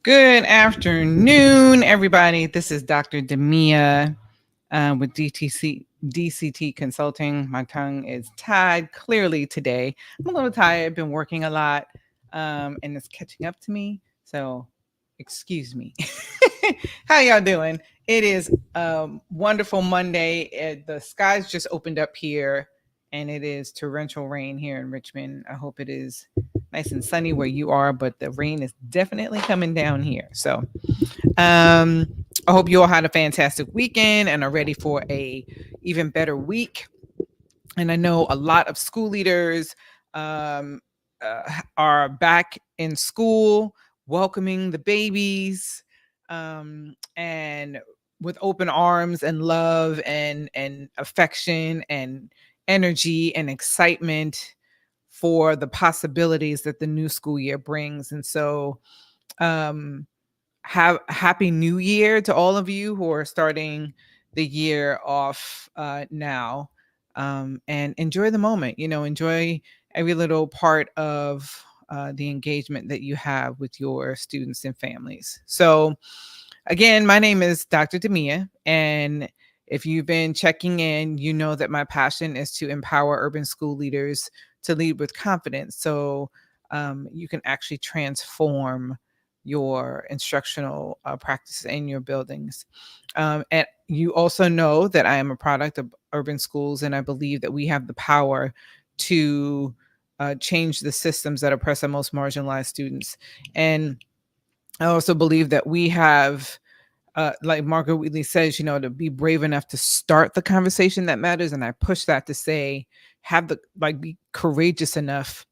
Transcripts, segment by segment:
Good afternoon, everybody. This is Dr. Damia with DCT Consulting. My tongue is tied clearly today. I'm a little tired. I've been working a lot, and it's catching up to me. So, excuse me. How y'all doing? It is wonderful Monday. The skies just opened up here, and it is torrential rain here in Richmond. I hope it is nice and sunny where you are, but the rain is definitely coming down here. So I hope you all had a fantastic weekend and are ready for a even better week. And I know a lot of school leaders are back in school, welcoming the babies, and with open arms and love and affection and energy and excitement for the possibilities that the new school year brings. And so um have happy new year to all of you who are starting the year off now, and enjoy the moment, enjoy every little part of the engagement that you have with your students and families. So again, my name is Dr. Damia, and if you've been checking in, you know that my passion is to empower urban school leaders to lead with confidence so you can actually transform your instructional practice in your buildings. And you also know that I am a product of urban schools, and I believe that we have the power to change the systems that oppress our most marginalized students. And I also believe that we have, like Margaret Wheatley says, to be brave enough to start the conversation that matters. And I push that to say, be courageous enough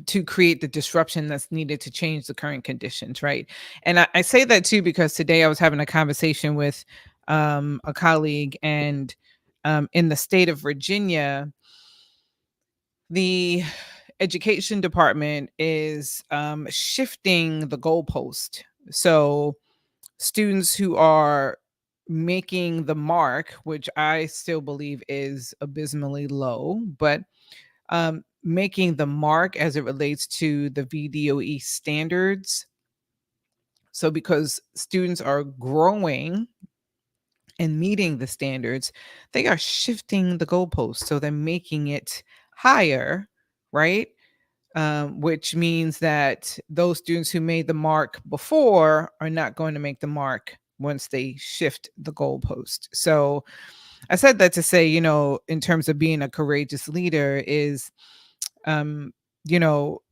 to create the disruption that's needed to change the current conditions, right? And I say that too because today I was having a conversation with a colleague, and in the state of Virginia, the education department is shifting the goalpost. So students who are making the mark, which I still believe is abysmally low, but making the mark as it relates to the VDOE standards. So because students are growing and meeting the standards, they are shifting the goalpost. So they're making it higher, right? Which means that those students who made the mark before are not going to make the mark once they shift the goalpost. So I said that to say, in terms of being a courageous leader is, um, you know,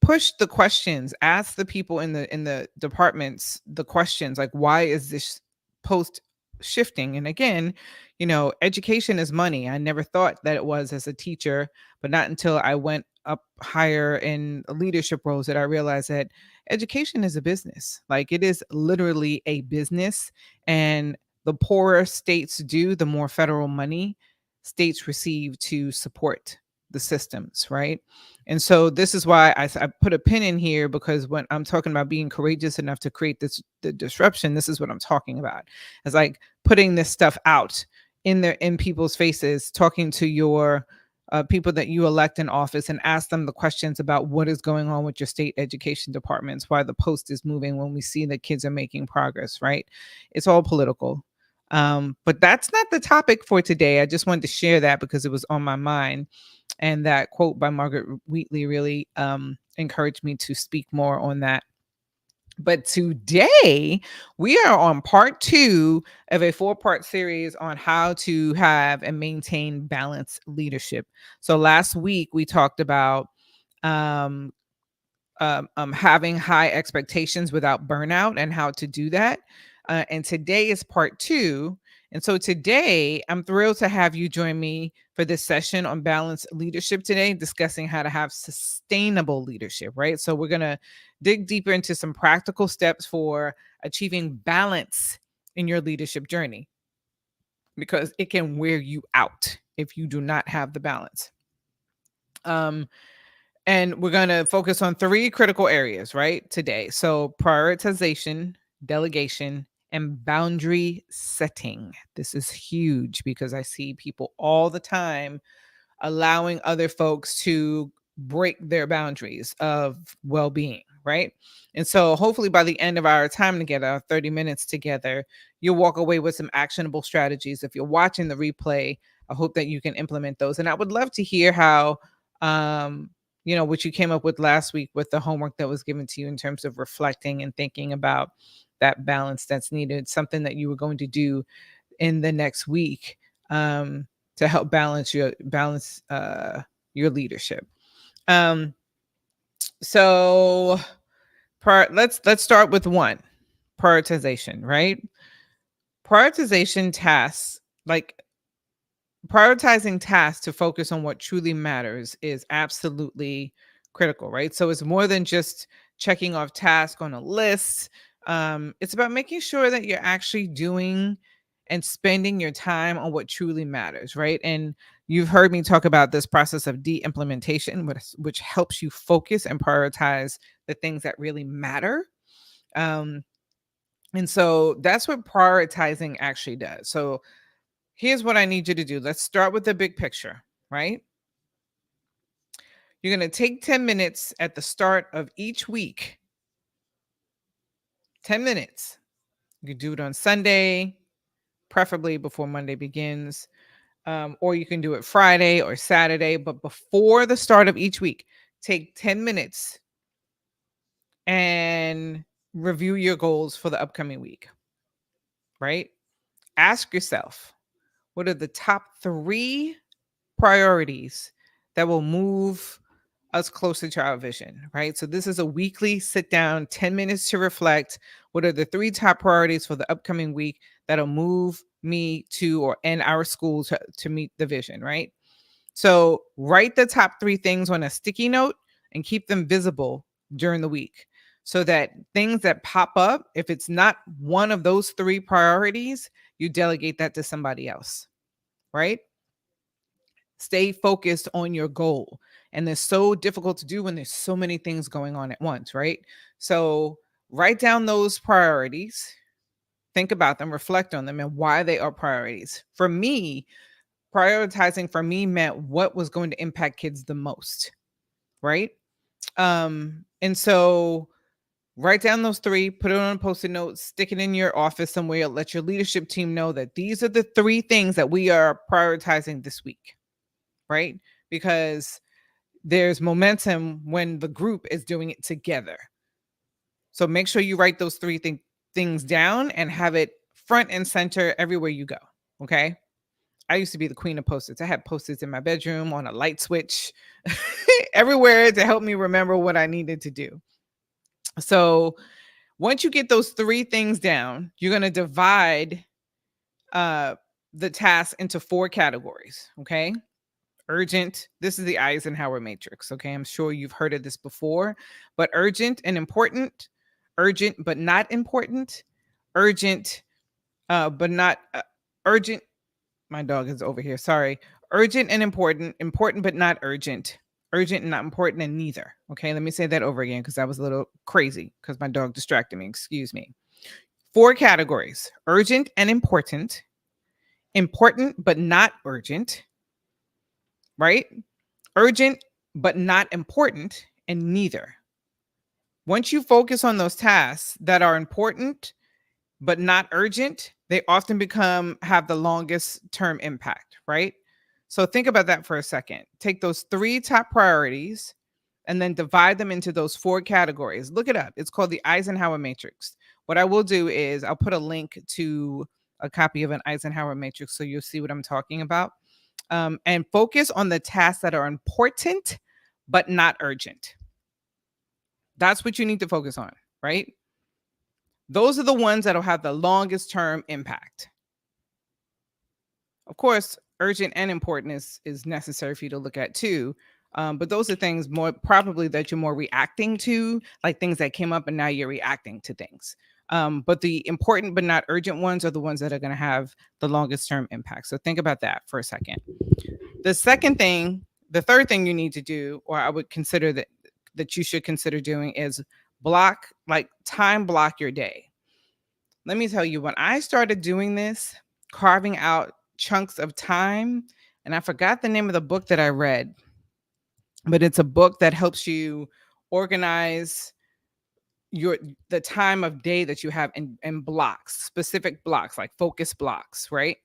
push the questions, ask the people in the departments the questions like, why is this post shifting? And again, education is money. I never thought that it was as a teacher, but not until I went up higher in leadership roles that I realized that education is a business. Like, it is literally a business, and the poorer states do, the more federal money states receive to support the systems, right? And so this is why I put a pin in here, because when I'm talking about being courageous enough to create the disruption, this is what I'm talking about. It's like putting this stuff out in people's faces, talking to your people that you elect in office, and ask them the questions about what is going on with your state education departments, why the post is moving when we see that kids are making progress, right? It's all political. But that's not the topic for today. I just wanted to share that because it was on my mind. And that quote by Margaret Wheatley really encouraged me to speak more on that. But today we are on part 2 of a 4-part series on how to have and maintain balanced leadership. So last week we talked about um, having high expectations without burnout and how to do that. And today is part 2. And so today, I'm thrilled to have you join me for this session on balanced leadership today, discussing how to have sustainable leadership, right? So we're going to dig deeper into some practical steps for achieving balance in your leadership journey, because it can wear you out if you do not have the balance. And we're going to focus on 3 critical areas, right, today. So prioritization, delegation, and boundary setting. This is huge because I see people all the time allowing other folks to break their boundaries of well-being, right? And so hopefully by the end of our time together, our 30 minutes together, you'll walk away with some actionable strategies. If you're watching the replay, I hope that you can implement those. And I would love to hear how, um, what you came up with last week with the homework that was given to you in terms of reflecting and thinking about that balance that's needed, something that you were going to do in the next week, to help balance your leadership. Um, so let's start with one, prioritization, right? Prioritization tasks, like prioritizing tasks to focus on what truly matters is absolutely critical, right? So it's more than just checking off tasks on a list. It's about making sure that you're actually doing and spending your time on what truly matters, right? And you've heard me talk about this process of de-implementation, which helps you focus and prioritize the things that really matter. Um, and so that's what prioritizing actually does. So here's what I need you to do. Let's start with the big picture, right? You're going to take 10 minutes at the start of each week. 10 minutes. You can do it on Sunday, preferably before Monday begins, or you can do it Friday or Saturday. But before the start of each week, take 10 minutes and review your goals for the upcoming week, right? Ask yourself, what are the top 3 priorities that will move us closer to our vision, right? So this is a weekly sit down, 10 minutes to reflect. What are the 3 top priorities for the upcoming week that'll move me to or and our school to meet the vision, right? So write the top 3 things on a sticky note and keep them visible during the week so that things that pop up, if it's not one of those 3 priorities, you delegate that to somebody else, right? Stay focused on your goal. And it's so difficult to do when there's so many things going on at once, right? So write down those priorities, think about them, reflect on them, and why they are priorities. For me, prioritizing for me meant what was going to impact kids the most, right? And so write down those 3, put it on a post-it note, stick it in your office somewhere, let your leadership team know that these are the 3 things that we are prioritizing this week, right? Because there's momentum when the group is doing it together. So make sure you write those 3 things down and have it front and center everywhere you go. Okay. I used to be the queen of post-its. I had post-its in my bedroom, on a light switch, everywhere to help me remember what I needed to do. So once you get those 3 things down, you're going to divide the task into 4 categories. Okay. Urgent. This is the Eisenhower matrix. Okay. I'm sure you've heard of this before, but urgent and important, urgent but not important, urgent, but not urgent. My dog is over here. Sorry. Urgent and important, important but not urgent, urgent and not important, and neither. Okay. Let me say that over again because I was a little crazy because my dog distracted me. Excuse me. 4 categories: urgent and important, important but not urgent, right? Urgent but not important, and neither. Once you focus on those tasks that are important but not urgent, they often have the longest term impact, right? So think about that for a second. Take those 3 top priorities and then divide them into those 4 categories. Look it up. It's called the Eisenhower matrix. What I will do is I'll put a link to a copy of an Eisenhower matrix so you'll see what I'm talking about. And focus on the tasks that are important but not urgent. That's what you need to focus on, right? Those are the ones that'll have the longest term impact. Of course, urgent and important is necessary for you to look at too. But those are things more probably that you're more reacting to, like things that came up and now you're reacting to things. But the important but not urgent ones are the ones that are going to have the longest term impact. So think about that for a second. The third thing you need to do, or I would consider that you should consider doing, is time block your day. Let me tell you, when I started doing this, carving out chunks of time, and I forgot the name of the book that I read, but it's a book that helps you organize your the time of day that you have in blocks, specific blocks, like focus blocks, right?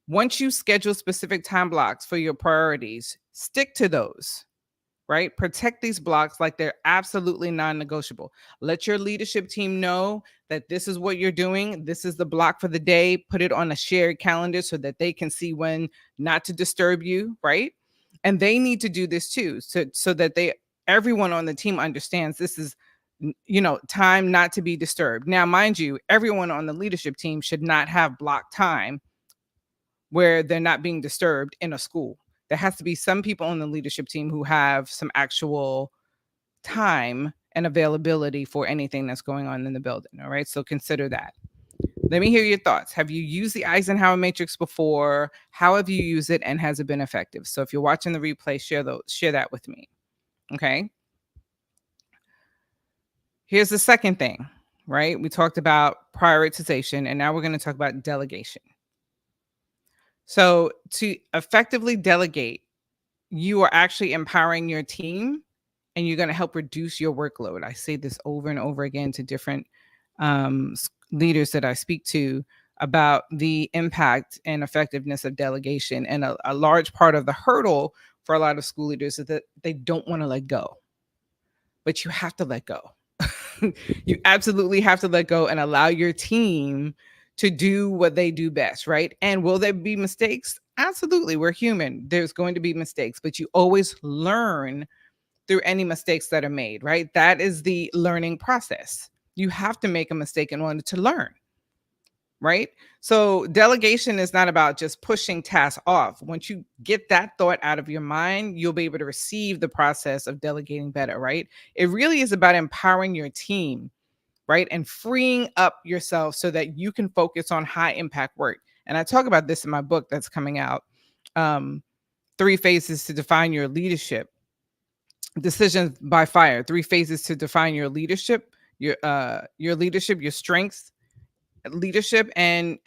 Once you schedule specific time blocks for your priorities, stick to those, right? Protect these blocks like they're absolutely non-negotiable. Let your leadership team know that this is what you're doing. This is the block for the day. Put it on a shared calendar so that they can see when not to disturb you, right? And they need to do this too, so that they everyone on the team understands this is time not to be disturbed. Now, mind you, everyone on the leadership team should not have block time where they're not being disturbed in a school. There has to be some people on the leadership team who have some actual time and availability for anything that's going on in the building. All right. So consider that. Let me hear your thoughts. Have you used the Eisenhower matrix before? How have you used it and has it been effective? So if you're watching the replay, share that with me. Okay. Here's the second thing, right? We talked about prioritization and now we're going to talk about delegation. So to effectively delegate, you are actually empowering your team and you're going to help reduce your workload. I say this over and over again to different leaders that I speak to about the impact and effectiveness of delegation. And a large part of the hurdle for a lot of school leaders is that they don't want to let go, but you have to let go. You absolutely have to let go and allow your team to do what they do best, right? And will there be mistakes? Absolutely. We're human. There's going to be mistakes, but you always learn through any mistakes that are made, right? That is the learning process. You have to make a mistake in order to learn, right? So delegation is not about just pushing tasks off. Once you get that thought out of your mind, you'll be able to receive the process of delegating better, right? It really is about empowering your team, right? And freeing up yourself so that you can focus on high impact work. And I talk about this in my book that's coming out, 3 Phases to Define Your Leadership. Decisions by Fire, 3 phases to define your leadership, your leadership, your strengths, leadership, and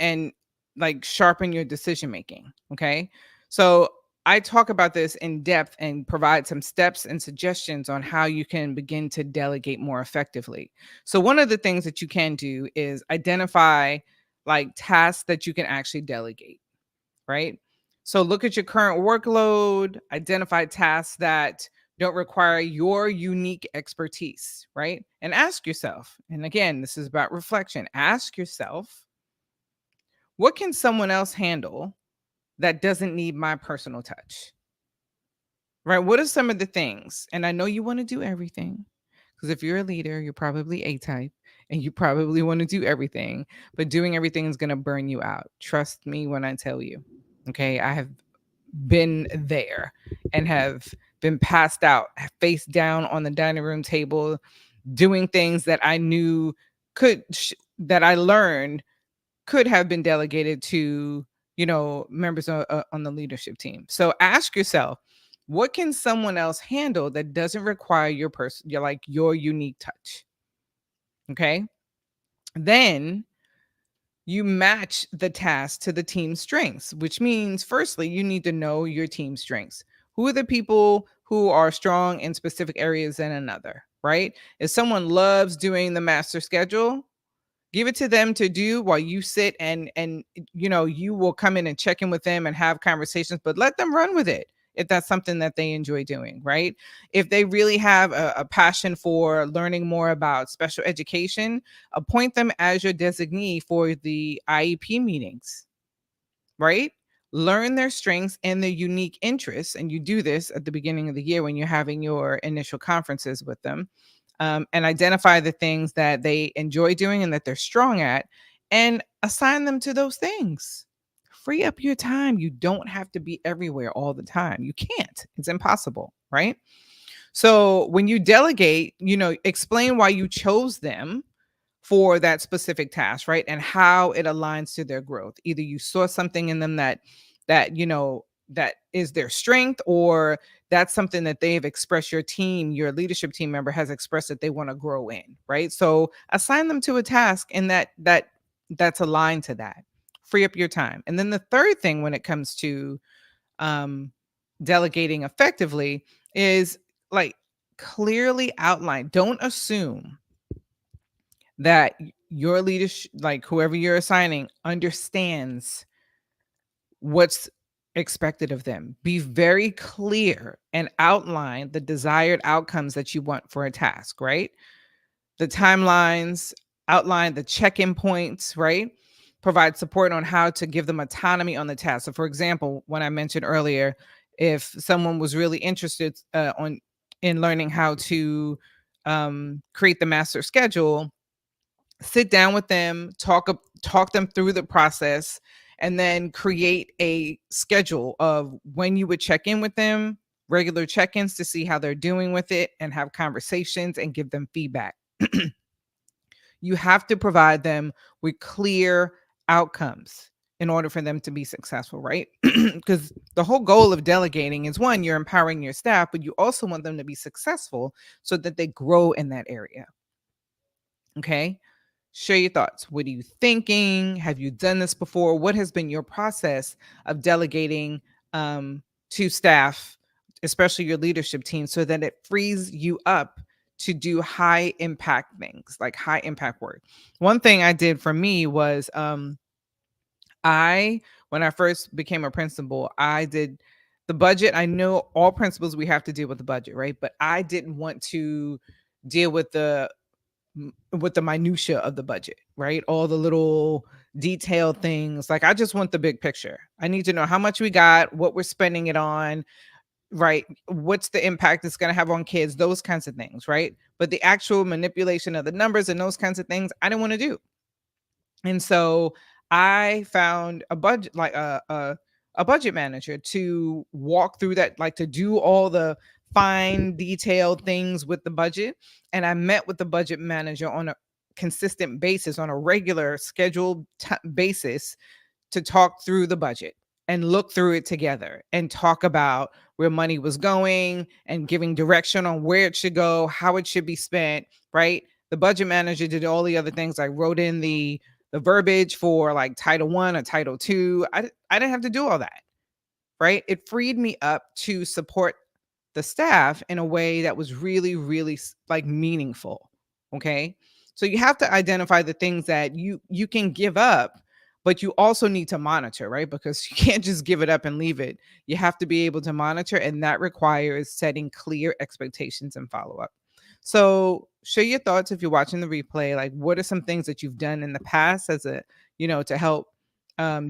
like sharpen your decision making. Okay. So I talk about this in depth and provide some steps and suggestions on how you can begin to delegate more effectively. So one of the things that you can do is identify like tasks that you can actually delegate, right? So look at your current workload, identify tasks that don't require your unique expertise, right? And ask yourself, and again, this is about reflection. Ask yourself, what can someone else handle that doesn't need my personal touch? Right? What are some of the things? And I know you want to do everything because if you're a leader, you're probably A type and you probably want to do everything, but doing everything is going to burn you out. Trust me when I tell you. Okay. I have been there and have been passed out, face down on the dining room table, doing things that I knew that I learned could have been delegated to, members on the leadership team. So ask yourself, what can someone else handle that doesn't require your unique touch? Okay. Then you match the task to the team's strengths, which means, firstly, you need to know your team's strengths. Who are the people who are strong in specific areas than another, right? If someone loves doing the master schedule, give it to them to do while you sit and you will come in and check in with them and have conversations, but let them run with it if that's something that they enjoy doing, right? If they really have a passion for learning more about special education, appoint them as your designee for the IEP meetings, right? Learn their strengths and their unique interests. And you do this at the beginning of the year when you're having your initial conferences with them, and identify the things that they enjoy doing and that they're strong at, and assign them to those things. Free up your time. You don't have to be everywhere all the time. You can't, it's impossible, right? So when you delegate, explain why you chose them for that specific task, right? And how it aligns to their growth. Either you saw something in them that is their strength, or that's something that they've expressed, your leadership team member has expressed that they want to grow in, right? So assign them to a task and that's aligned to that. Free up your time. And then the third thing when it comes to um delegating effectively is like clearly outline. Don't assume. that your leadership, like whoever you're assigning, understands what's expected of them. Be very clear and outline the desired outcomes that you want for a task, right? The timelines, outline the check-in points, right? Provide support on how to give them autonomy on the task. So, for example, when I mentioned earlier, if someone was really interested on in learning how to create the master schedule, sit down with them, talk them through the process, and then create a schedule of when you would check in with them, regular check-ins to see how they're doing with it, and have conversations and give them feedback. You have to provide them with clear outcomes in order for them to be successful, right? Because the whole goal of delegating is, one, you're empowering your staff, but you also want them to be successful so that they grow in that area. Okay. Share your thoughts. What are you thinking? Have you done this before? What has been your process of delegating to staff, especially your leadership team, so that it frees you up to do high impact things, like high impact work? One thing I did for me was I, when I first became a principal, I did the budget. I know all principals, we have to deal with the budget, right? But I didn't want to deal with the minutia of the budget, right? All the little detailed things. Like, I just want the big picture. I need to know how much we got, what we're spending it on, right? What's the impact it's going to have on kids, those kinds of things, right? But the actual manipulation of the numbers and those kinds of things, I didn't want to do. And so I found a budget, like a budget manager to walk through that, like to do all the fine detailed things with the budget. And I met with the budget manager on a consistent basis, on a regular scheduled basis, to talk through the budget and look through it together and talk about where money was going and giving direction on where it should go, how it should be spent, right? The budget manager did all the other things. I wrote in the verbiage for like Title 1 or Title 2. I didn't have to do all that, right? It freed me up to support the staff in a way that was really, really like meaningful. Okay. So you have to identify the things that you can give up, but you also need to monitor, right? Because you can't just give it up and leave it. You have to be able to monitor, and that requires setting clear expectations and follow up. So share your thoughts if you're watching the replay. Like, what are some things that you've done in the past as a, to help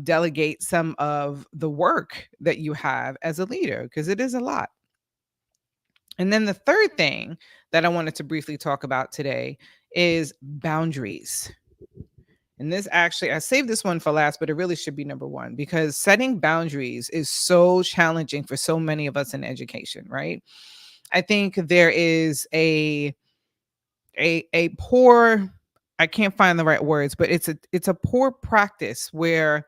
delegate some of the work that you have as a leader? Because it is a lot. And then the third thing that I wanted to briefly talk about today is boundaries. And this, actually, I saved this one for last, but it really should be number one, because setting boundaries is so challenging for so many of us in education, right? I think there is a poor, I can't find the right words, but it's a poor practice where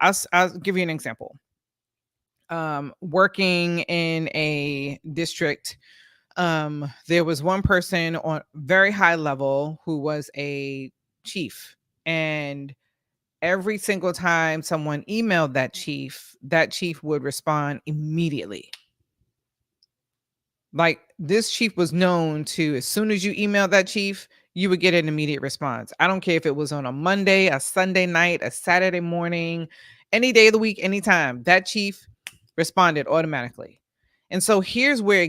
I'll give you an example. Working in a district, there was one person on very high level who was a chief, and every single time someone emailed that chief would respond immediately. Like, this chief was known to, as soon as you emailed that chief, you would get an immediate response. I don't care if it was on a Monday, a Sunday night, a Saturday morning, any day of the week, anytime. That chief responded automatically. And so here's where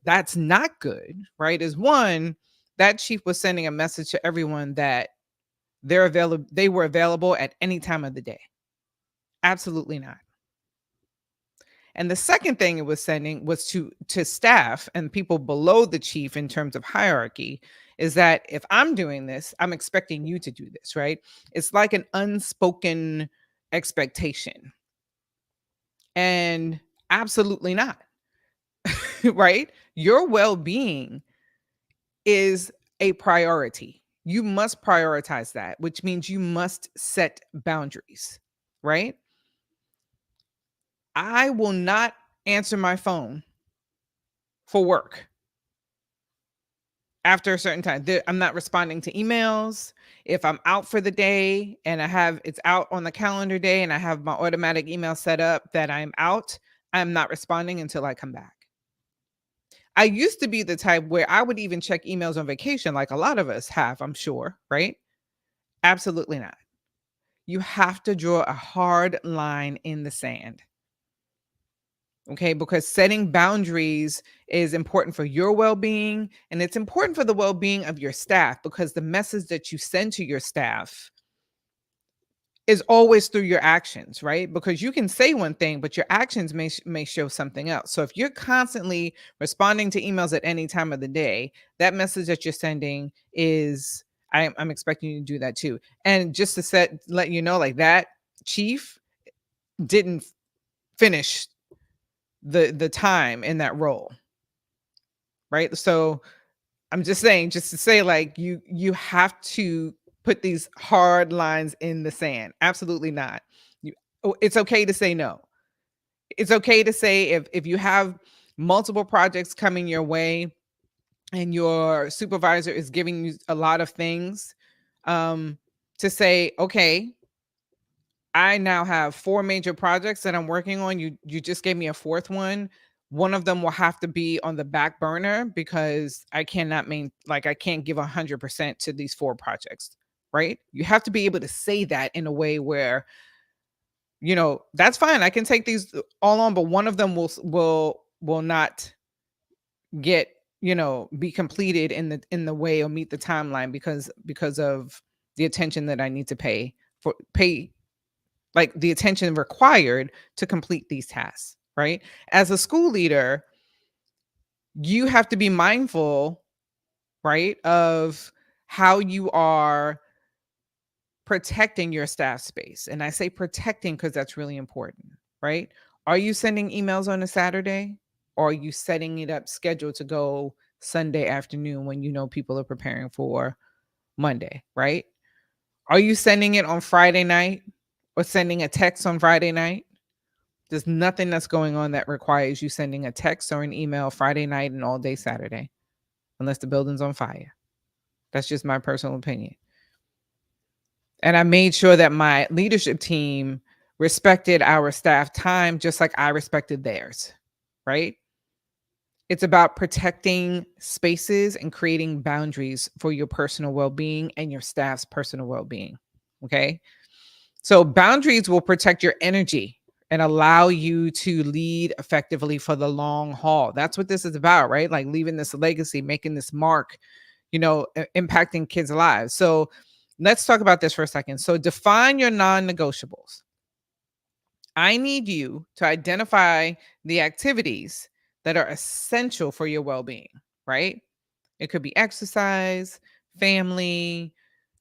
that's not good, right? Is one, that chief was sending a message to everyone that they were available at any time of the day. Absolutely not. And the second thing it was sending was to staff and people below the chief in terms of hierarchy, is that if I'm doing this, I'm expecting you to do this, right? It's like an unspoken expectation. And absolutely not. Right? Your well-being is a priority. You must prioritize that, which means you must set boundaries, right? I will not answer my phone for work after a certain time. I'm not responding to emails. If I'm out for the day and it's out on the calendar day and I have my automatic email set up that I'm out, I'm not responding until I come back. I used to be the type where I would even check emails on vacation, like a lot of us have, I'm sure, right? Absolutely not. You have to draw a hard line in the sand. Okay, because setting boundaries is important for your well being and it's important for the well being of your staff because the message that you send to your staff is always through your actions, right? Because you can say one thing, but your actions may show something else. So if you're constantly responding to emails at any time of the day, that message that you're sending is I'm expecting you to do that too. And just to let you know, like that chief didn't finish the time in that role, right? So I'm just saying, just to say, like you have to put these hard lines in the sand. Absolutely not. You, it's okay to say no. It's okay to say if you have multiple projects coming your way and your supervisor is giving you a lot of things, um, to say, okay, I now have 4 major projects that I'm working on. You just gave me a 4th one. One of them will have to be on the back burner because I cannot I can't give 100% to these 4 projects, right? You have to be able to say that in a way where, that's fine. I can take these all on, but one of them will not get, be completed in the way or meet the timeline because of the attention that I need to pay like the attention required to complete these tasks, right? As a school leader, you have to be mindful, right, of how you are protecting your staff space. And I say protecting because that's really important, right? Are you sending emails on a Saturday or are you setting it up scheduled to go Sunday afternoon when you know people are preparing for Monday, right? Are you sending it on Friday night or sending a text on Friday night? There's nothing that's going on that requires you sending a text or an email Friday night and all day Saturday, unless the building's on fire. That's just my personal opinion. And I made sure that my leadership team respected our staff time just like I respected theirs, right? It's about protecting spaces and creating boundaries for your personal well being and your staff's personal well being. Okay. So boundaries will protect your energy and allow you to lead effectively for the long haul. That's what this is about, right? Like leaving this legacy, making this mark, impacting kids' lives. So let's talk about this for a second. So define your non-negotiables. I need you to identify the activities that are essential for your well-being, right? It could be exercise, family,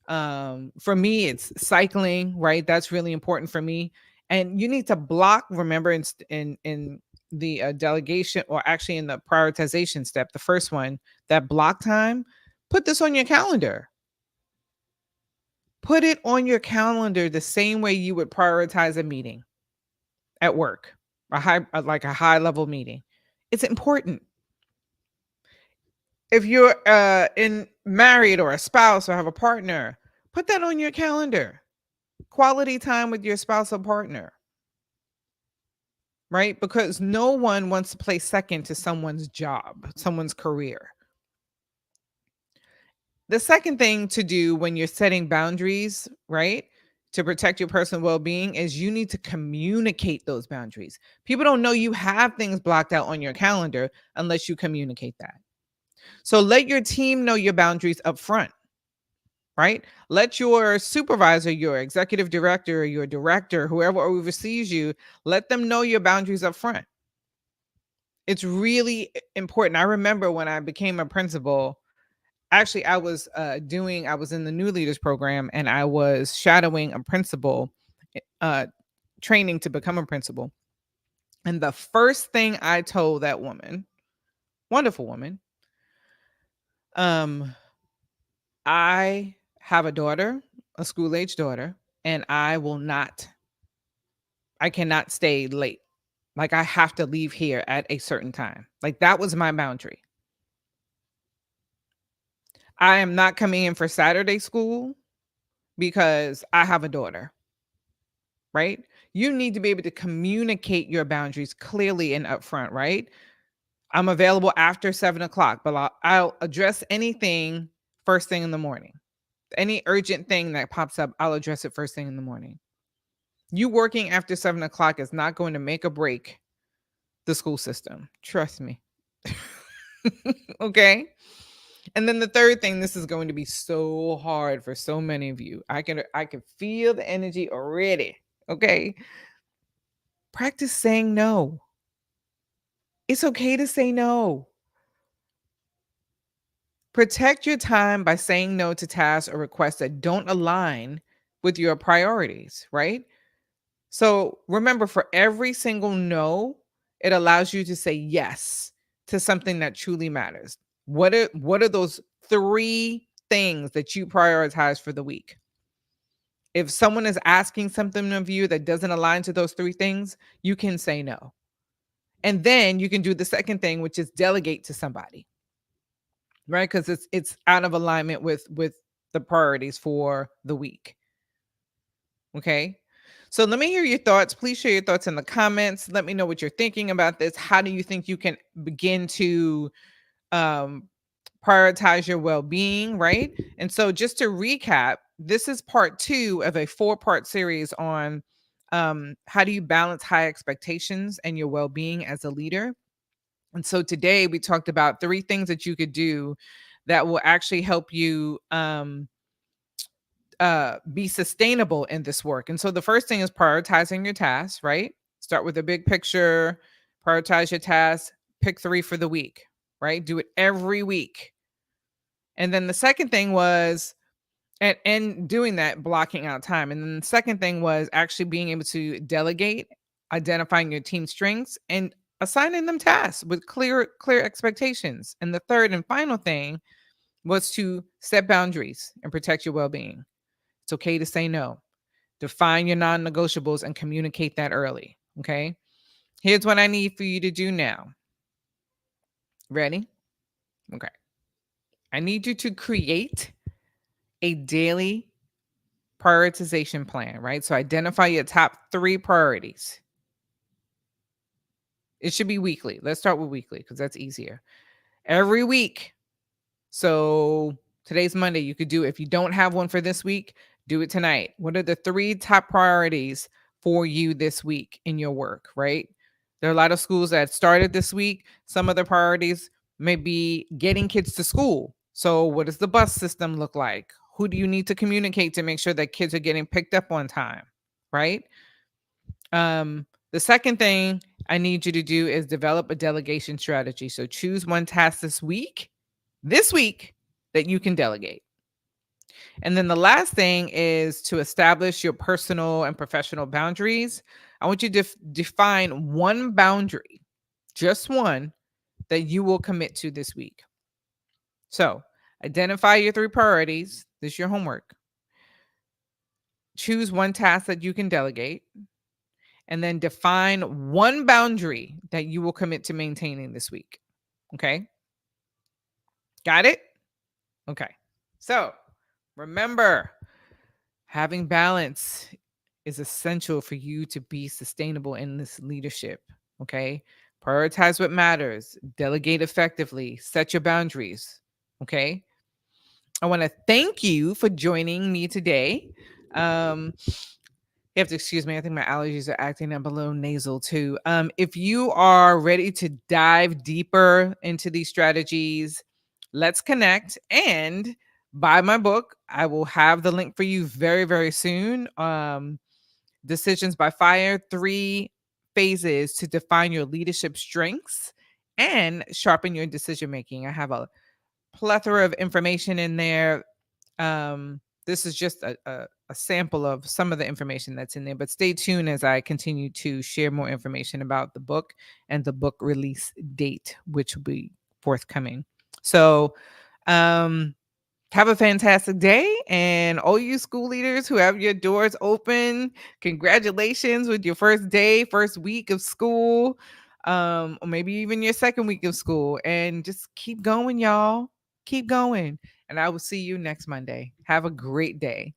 for me it's cycling, right? That's really important for me. And you need to block, remember, in the delegation, or actually in the prioritization step, the first one, that block time, put this on your calendar. Put it on your calendar the same way you would prioritize a meeting at work, like a high level meeting. It's important. If you're in married or a spouse or have a partner, put that on your calendar. Quality time with your spouse or partner, right? Because no one wants to play second to someone's job, someone's career. The second thing to do when you're setting boundaries, right, to protect your personal well-being, is you need to communicate those boundaries. People don't know you have things blocked out on your calendar unless you communicate that. So let your team know your boundaries up front, right? Let your supervisor, your executive director, your director, whoever oversees you, let them know your boundaries up front. It's really important. I remember when I became a principal, actually I was in the new leaders program and I was shadowing a principal, uh training to become a principal. And the first thing I told that woman, wonderful woman, um I have a daughter, a school age daughter, and I cannot stay late. Like I have to leave here at a certain time. Like that was my boundary. I am not coming in for Saturday school because I have a daughter, right? You need to be able to communicate your boundaries clearly and upfront, right? I'm available after 7 o'clock, but I'll address anything first thing in the morning. Any urgent thing that pops up, I'll address it first thing in the morning. You working after 7 o'clock is not going to make or break the school system. Trust me. Okay. And then the third thing, this is going to be so hard for so many of you. I can feel the energy already. Okay. Practice saying no. It's okay to say no. Protect your time by saying no to tasks or requests that don't align with your priorities, right? So remember, for every single no, it allows you to say yes to something that truly matters. What are those three things that you prioritize for the week? If someone is asking something of you that doesn't align to those three things, you can say no. And then you can do the second thing, which is delegate to somebody, right? Because it's out of alignment with the priorities for the week. Okay. So let me hear your thoughts. Please share your thoughts in the comments. Let me know what you're thinking about this. How do you think you can begin to um, prioritize your well being? Right. And so, just to recap, this is part two of a 4-part series on how do you balance high expectations and your well being as a leader. And so, today we talked about 3 things that you could do that will actually help you. Be sustainable in this work. And so the first thing is prioritizing your tasks, right? Start with a big picture, prioritize your tasks, pick 3 for the week, right? Do it every week. And then the second thing was and doing that, blocking out time. And then the second thing was actually being able to delegate, identifying your team strengths and assigning them tasks with clear expectations. And the third and final thing was to set boundaries and protect your well-being. It's okay to say no. Define your non negotiables and communicate that early. Okay. Here's what I need for you to do now. Ready? Okay. I need you to create a daily prioritization plan, right? So identify your top 3 priorities. It should be weekly. Let's start with weekly because that's easier. Every week. So today's Monday. You could do, if you don't have one for this week, do it tonight. What are the 3 top priorities for you this week in your work, right? There are a lot of schools that started this week. Some of the priorities may be getting kids to school. So what does the bus system look like? Who do you need to communicate to make sure that kids are getting picked up on time, right? The second thing I need you to do is develop a delegation strategy. So choose one task this week that you can delegate. And then the last thing is to establish your personal and professional boundaries. I want you to define one boundary, just one, that you will commit to this week. So identify your 3 priorities. This is your homework. Choose one task that you can delegate. And then define one boundary that you will commit to maintaining this week. Okay. Got it? Okay. So remember, having balance is essential for you to be sustainable in this leadership. Okay. Prioritize what matters, delegate effectively, set your boundaries. Okay. I want to thank you for joining me today. You have to excuse me. I think my allergies are acting up a little nasal too. If you are ready to dive deeper into these strategies, let's connect and buy my book. I will have the link for you very, very soon. Decisions by Fire, 3 phases to define your leadership strengths and sharpen your decision making. I have a plethora of information in there. This is just a sample of some of the information that's in there, but stay tuned as I continue to share more information about the book and the book release date, which will be forthcoming. So, have a fantastic day. And all you school leaders who have your doors open, congratulations with your first day, first week of school, or maybe even your second week of school. And just keep going, y'all. Keep going. And I will see you next Monday. Have a great day.